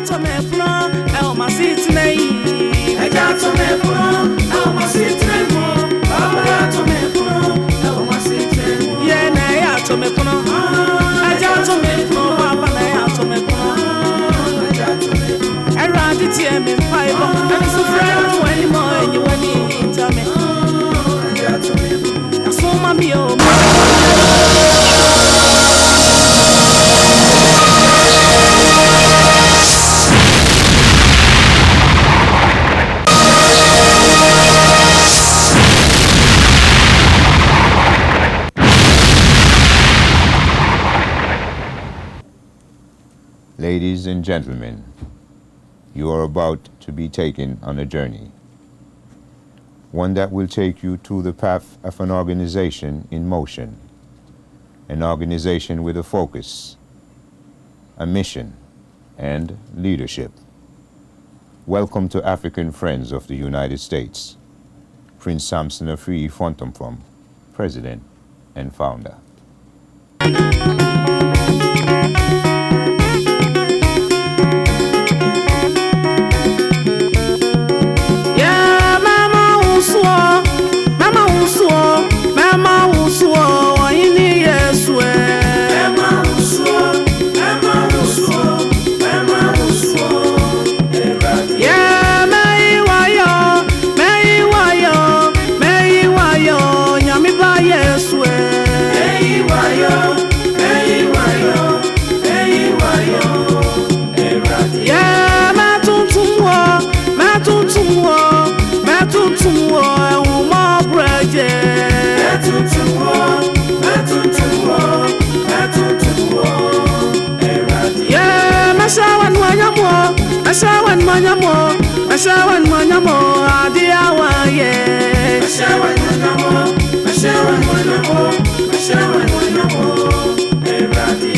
to me from my seat name. I got to me from my seat name. Papa to me from my seat name. Yeah, I to me from. I got to me from Papa. I to me from. I got to me from. I ran the team in five. I'm so friend anymore, and you want me to me. I got to me from. I saw my meal. Ladies and gentlemen, you are about to be taken on a journey, one that will take you to the path of an organization in motion, an organization with a focus, a mission, and leadership. Welcome to African Friends of the United States. Prince Samson Afui Fontomfom, President and Founder. Ashawan manyamo adiawa ye Ashawan manyamo eradi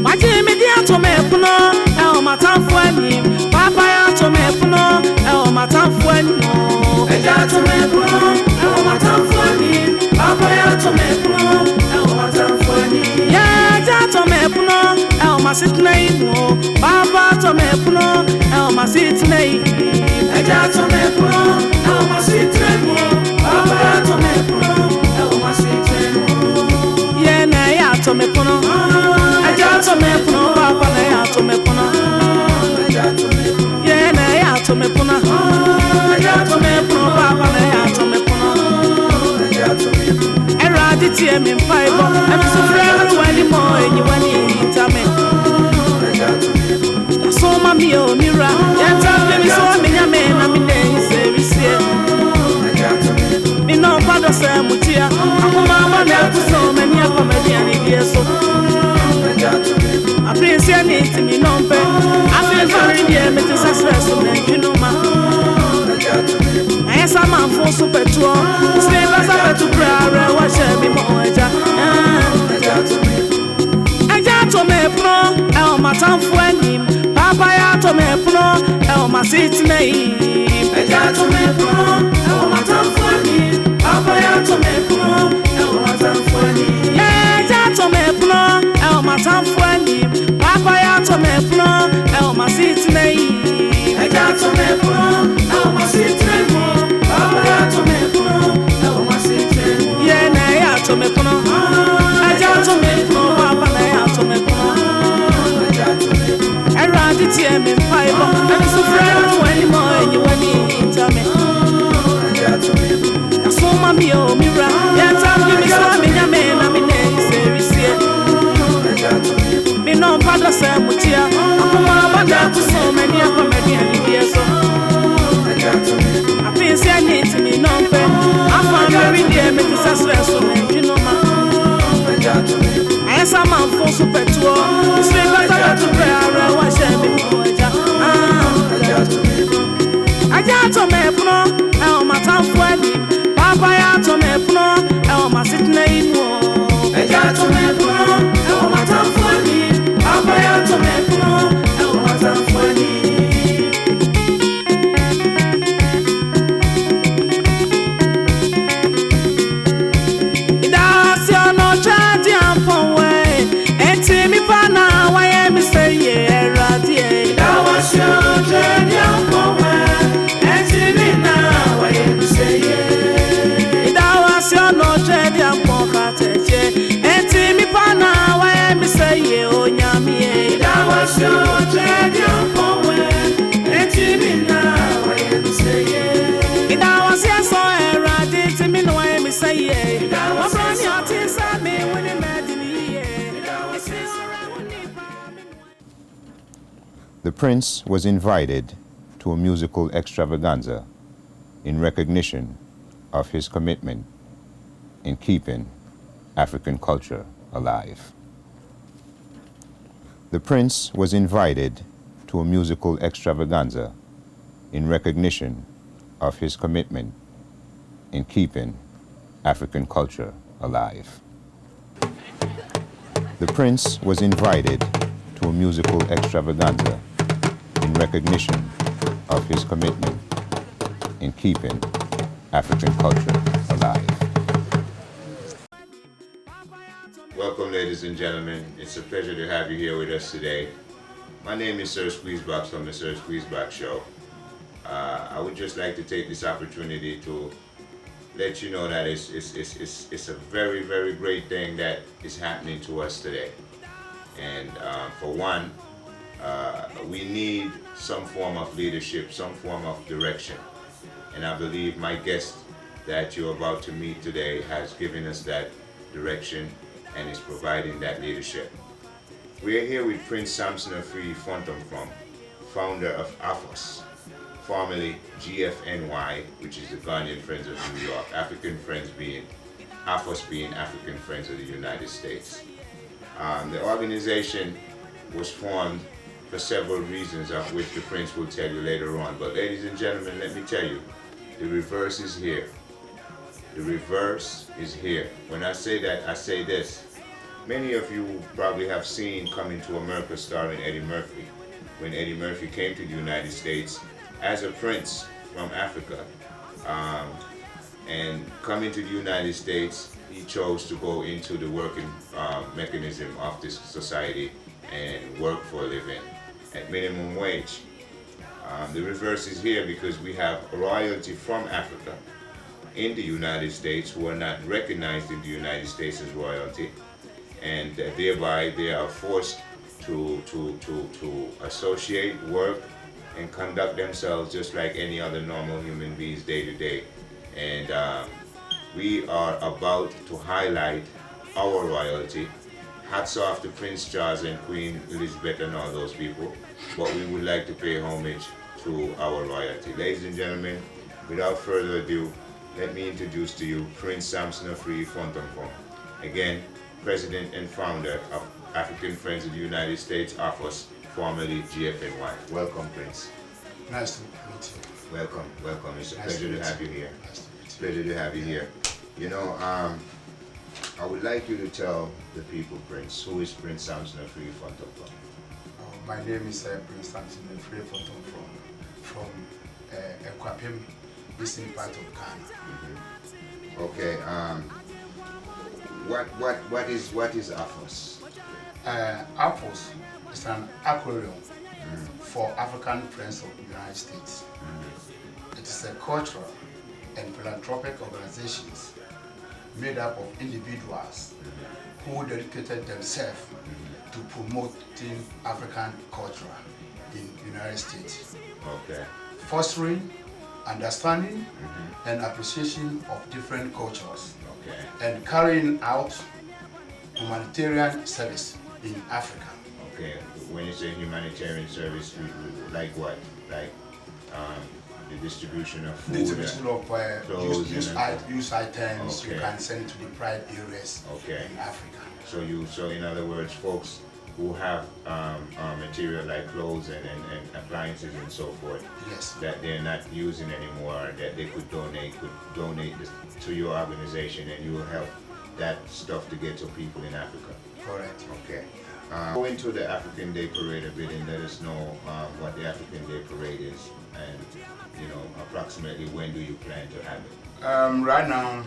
Wajimi dia to me puno e o matanfo ani papa ya to me puno e o matanfo ani eja to me puno e o matanfo ani papa ya to me puno e o matanfo ani to me puno el ma sit nei mo baba to me puno el ma sit nei eja to me puno el ma sit nei mo baba to me puno el ma sit nei mo ye na ya to me puno eja to me puno baba na ya to me puno eja to me puno ye na ya to me puno eja to me puno baba na ya to me puno eja to me puno era di tie me five I'm so friend to anymore and you want to me so mami o mira ya tell me so me ya me na me dey service me no father say mutia akoma ma na to so many comedy and dey so I prince ya need me no pe I feel very dear me to success so you know ma I am man for super tour say as I to prayer watch me more eja to me pro el matanfo anim papa ya to me pro el ma sit nei eja to me pro el matanfo anim papa ya to me pro el matanfo anim eja to me pro el matanfo anim papa ya to me pro el ma sit nei eja to me pro el ma sit nei papa ya to me pro el ma sit nei ye na ya to me pro eja to me pro papa na ya to me pro the team in five I'm so friend anymore and you want to me I saw my meal mira yeah time give me so me ya me na me dey service me no father say mutia akoma bada to so many comedy and dey so I feel say I need to me no pe I found very dear me to success so you know ma I am some man for super tour sleep as I to prayer watch me moja aja to me puno el matanfo ani papa ya to me puno el ma sit nei mo aja to me puno el matanfo ani papa ya to me puno el matanfo ani ida si ono The Prince was invited to a musical extravaganza in recognition of his commitment in keeping African culture alive. The Prince was invited to a musical extravaganza in recognition of his commitment in keeping African culture alive. The Prince was invited to a musical extravaganza in recognition of his commitment in keeping African culture alive. Welcome, ladies and gentlemen. It's a pleasure to have you here with us today. My name is Sir Squeezebox from the Sir Squeezebox Show. I would just like to take this opportunity to let you know that it's a very, very great thing that is happening to us today. And for one, we need some form of leadership, some form of direction. And I believe my guest that you're about to meet today has given us that direction and is providing that leadership. We are here with Prince Samson Afriyie Fontomfrom, founder of Afus, formerly GFNY, which is the Ghanaian Friends of New York, African Friends being, Afus being African Friends of the United States. The organization was formed for several reasons, of which the Prince will tell you later on. But ladies and gentlemen, let me tell you, the reverse is here. The reverse is here. When I say that, I say this. Many of you probably have seen Coming to America starring Eddie Murphy. When Eddie Murphy came to the United States as a prince from Africa, and coming to the United States, he chose to go into the working mechanism of this society and work for a living at minimum wage. The reverse is here because we have royalty from Africa in the United States who are not recognized in the United States as royalty, and thereby they are forced to associate, work, and conduct themselves just like any other normal human beings day to day. And we are about to highlight our royalty. Hats off to Prince Charles and Queen Elizabeth and all those people, but we would like to pay homage to our royalty. Ladies and gentlemen, without further ado, let me introduce to you Prince Samson Afriyie Fontomfrom. Again, President and founder of African Friends of the United States, Afus, formerly GFNY. Welcome, Prince. Nice to meet you. Welcome, welcome. It's a Nice pleasure to have you here. Nice to meet you. Pleasure to have you here. You know, I would like you to tell the people, Prince, who is Prince Samson Afriyie Fontomfrom? My name is Prince Samson Afriyie Fontomfrom from Ekwapim, eastern part of Ghana. Okay. What is Afus? Afus is an acronym for African Friends of the United States. It is a cultural and philanthropic organizations made up of individuals who dedicated themselves to promoting African culture in the United States. Okay. Fostering understanding and appreciation of different cultures, and carrying out humanitarian service in Africa. Okay, when you say humanitarian service, like what? Like the distribution of food? The distribution of clothes use items. Okay. You can send it to the pride areas in Africa. So in other words, folks who have material like clothes and appliances and so forth, yes, that they're not using anymore, that they could donate this to your organization, and you will help that stuff to get to people in Africa. Correct. Okay. Go into the African Day Parade a bit and let us know what the African Day Parade is, and approximately when do you plan to have it? Right now,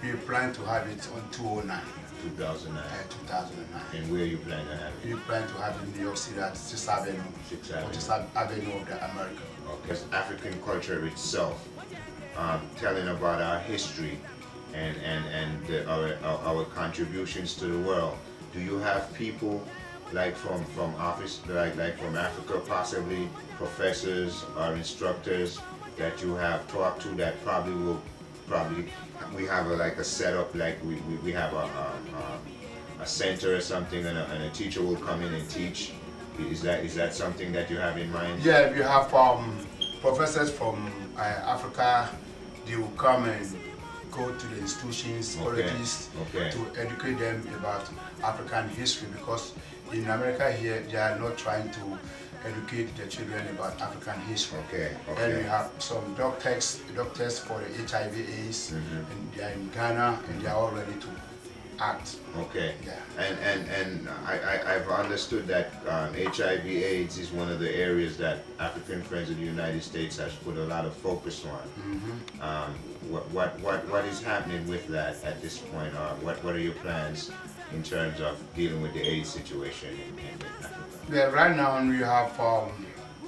we plan to have it on 2009. 2009. 2009. And where you plan to have it? We plan to have it in New York City at 6th Avenue. 6th Avenue of the America. Okay. African culture itself, telling about our history and our contributions to the world. Do you have people like from from Africa, possibly professors or instructors that you have talked to that we have a setup, like we have a center or something, and a teacher will come in and teach Is that something that you have in mind? Yeah, we have professors from Africa. They will come and go to the institutions, colleges, to educate them about African history, because in America here they are not trying to educate the children about African history. And we have some doctors for the HIV/AIDS, and they are in Ghana and they are all ready to act. And I've understood that HIV/AIDS is one of the areas that African Friends of the United States has put a lot of focus on. What is happening with that at this point? What are your plans in terms of dealing with the AIDS situation in Africa? Yeah, right now we have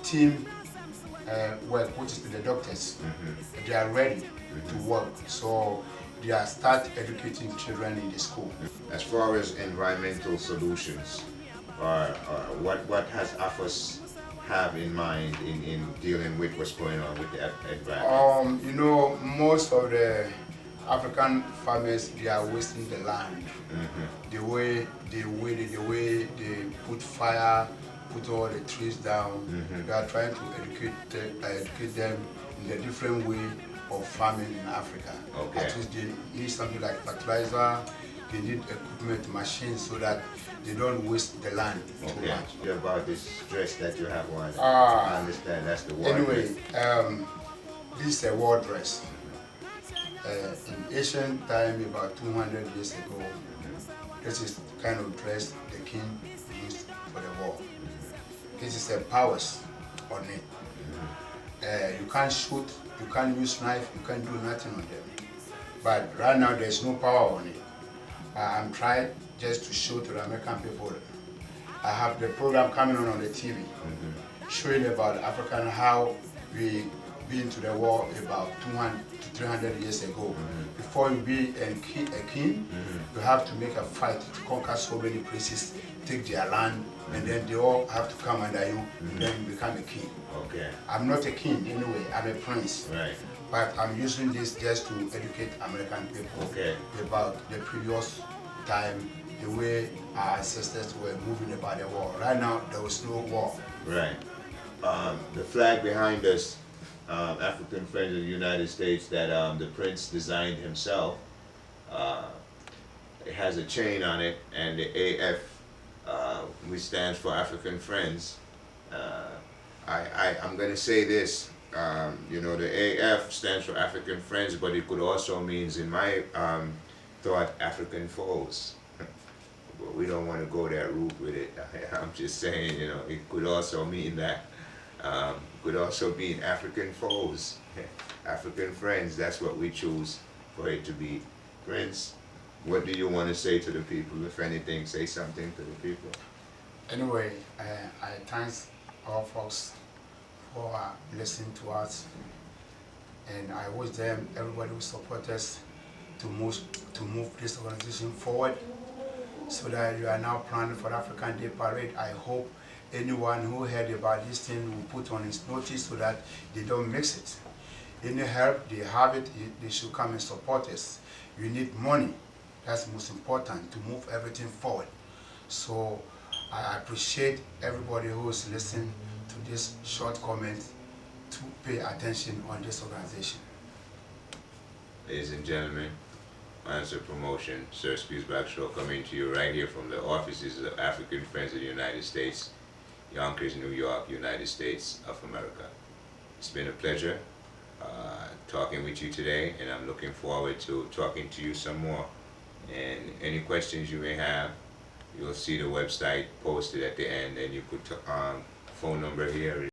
team work, which is the doctors. They are ready to work, so they are start educating children in the school. As far as environmental solutions, what has Afus have in mind in dealing with what's going on with the environment? You know, most of the African farmers, they are wasting the land. The way they put fire, put all the trees down. They are trying to educate them in a different way of farming in Africa. At least they need something like fertilizer, they need equipment, machines, so that they don't waste the land too much. About this dress that you have on, I understand that's the war anyway, dress. This is a war dress. In ancient time, about 200 years ago, this is the kind of dress the king used for the war. This is a powers on it. You can't shoot, you can't use knife, you can't do nothing on them. But right now there's no power on it. I'm trying just to show to the American people. I have the program coming on the TV, showing about African, how we been to the war about 200 to 300 years ago. Before you be a king, you have to make a fight to conquer so many places, take their land, and then they all have to come under you, then you become a king. I'm not a king anyway, I'm a prince. But I'm using this just to educate American people about the previous time, the way our ancestors were moving about the war. Right now, there was no war. The flag behind us, African Friends of the United States, that the prince designed himself, it has a chain on it, and the AF, which stands for African Friends. I'm going to say this, you know, the AF stands for African Friends, but it could also mean, in my thought, African foes. But we don't want to go that route with it. I'm just saying, you know, it could also mean that. Could also mean African foes, African friends. That's what we choose for it to be. Prince, what do you want to say to the people? If anything, say something to the people. Anyway, I thank all folks for listening to us, and I wish them, everybody will support us to move this organization forward, so that you are now planning for African Day Parade. I hope anyone who heard about this thing will put on his notice so that they don't mix it. Any help they have it, they should come and support us. You need money. That's most important to move everything forward. So I appreciate everybody who is listening to this short comment to pay attention on this organization. Ladies and gentlemen, Answer Promotion, Sir Squeezeback Show, coming to you right here from the offices of African Friends of the United States, Yonkers, New York, United States of America. It's been a pleasure talking with you today, and I'm looking forward to talking to you some more. And any questions you may have, you'll see the website posted at the end, and you put phone number here.